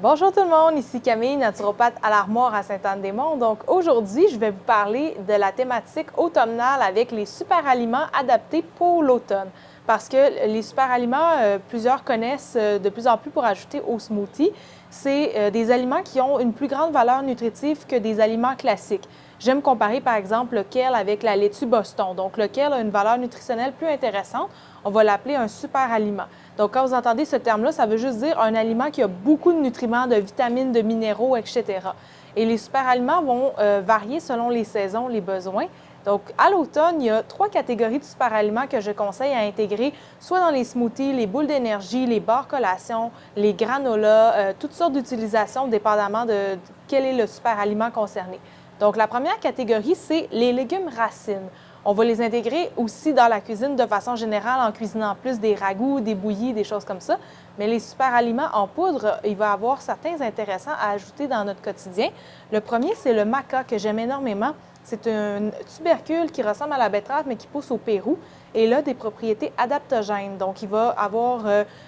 Bonjour tout le monde, ici Camille, naturopathe à l'Armoire à Sainte-Anne-des-Monts. Donc aujourd'hui, je vais vous parler de la thématique automnale avec les super aliments adaptés pour l'automne. Parce que les super aliments, plusieurs connaissent de plus en plus pour ajouter au smoothie. C'est des aliments qui ont une plus grande valeur nutritive que des aliments classiques. J'aime comparer par exemple le kale avec la laitue Boston. Donc le kale a une valeur nutritionnelle plus intéressante. On va l'appeler un super aliment. Donc, quand vous entendez ce terme-là, ça veut juste dire un aliment qui a beaucoup de nutriments, de vitamines, de minéraux, etc. Et les super aliments vont varier selon les saisons, les besoins. Donc, à l'automne, il y a 3 catégories de super aliments que je conseille à intégrer, soit dans les smoothies, les boules d'énergie, les barres collations, les granolas, toutes sortes d'utilisations dépendamment de quel est le super aliment concerné. Donc, la première catégorie, c'est les légumes racines. On va les intégrer aussi dans la cuisine de façon générale en cuisinant plus des ragoûts, des bouillies, des choses comme ça. Mais les super aliments en poudre, il va y avoir certains intéressants à ajouter dans notre quotidien. Le premier, c'est le maca que j'aime énormément. C'est un tubercule qui ressemble à la betterave, mais qui pousse au Pérou. Et il a des propriétés adaptogènes. Donc, il va avoir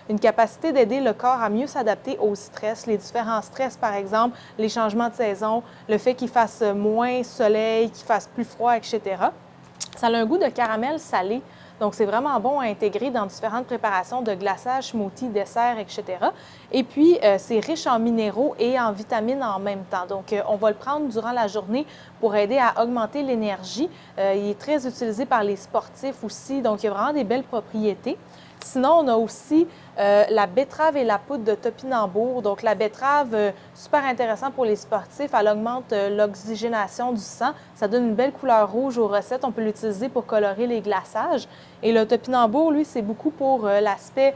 une capacité d'aider le corps à mieux s'adapter au stress, les différents stress, par exemple, les changements de saison, le fait qu'il fasse moins soleil, qu'il fasse plus froid, etc. Ça a un goût de caramel salé, donc c'est vraiment bon à intégrer dans différentes préparations de glaçage, smoothie, dessert, etc. Et puis, c'est riche en minéraux et en vitamines en même temps. Donc, on va le prendre durant la journée pour aider à augmenter l'énergie. Il est très utilisé par les sportifs aussi, donc il y a vraiment des belles propriétés. Sinon, on a aussi la betterave et la poudre de topinambour. Donc, la betterave, super intéressant pour les sportifs. Elle augmente l'oxygénation du sang. Ça donne une belle couleur rouge aux recettes. On peut l'utiliser pour colorer les glaçages. Et le topinambour, lui, c'est beaucoup pour l'aspect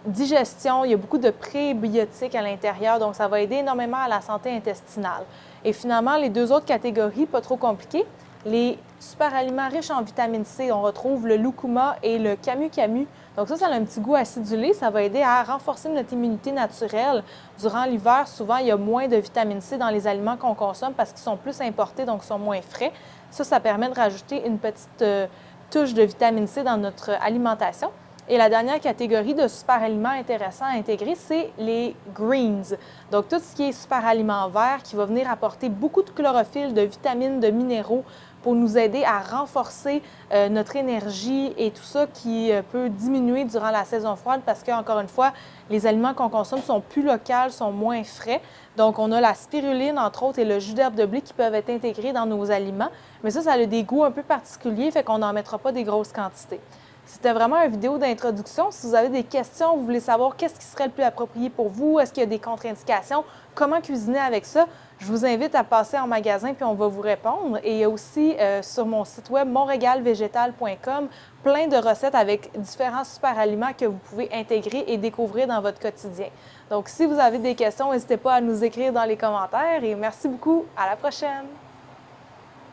digestion. Il y a beaucoup de prébiotiques à l'intérieur. Donc, ça va aider énormément à la santé intestinale. Et finalement, les 2 autres catégories, pas trop compliquées. Les super aliments riches en vitamine C, on retrouve le lucuma et le camu-camu. Donc ça a un petit goût acidulé. Ça va aider à renforcer notre immunité naturelle. Durant l'hiver, souvent, il y a moins de vitamine C dans les aliments qu'on consomme parce qu'ils sont plus importés, donc ils sont moins frais. Ça permet de rajouter une petite touche de vitamine C dans notre alimentation. Et la dernière catégorie de super aliments intéressants à intégrer, c'est les greens. Donc, tout ce qui est super aliments verts qui va venir apporter beaucoup de chlorophylle, de vitamines, de minéraux pour nous aider à renforcer notre énergie et tout ça qui peut diminuer durant la saison froide parce qu'encore une fois, les aliments qu'on consomme sont plus locaux, sont moins frais. Donc, on a la spiruline, entre autres, et le jus d'herbe de blé qui peuvent être intégrés dans nos aliments. Mais ça a des goûts un peu particuliers, fait qu'on n'en mettra pas des grosses quantités. C'était vraiment une vidéo d'introduction. Si vous avez des questions, vous voulez savoir qu'est-ce qui serait le plus approprié pour vous, est-ce qu'il y a des contre-indications, comment cuisiner avec ça, je vous invite à passer en magasin puis on va vous répondre. Et il y a aussi sur mon site web monregalvégétal.com plein de recettes avec différents super aliments que vous pouvez intégrer et découvrir dans votre quotidien. Donc, si vous avez des questions, n'hésitez pas à nous écrire dans les commentaires et merci beaucoup. À la prochaine!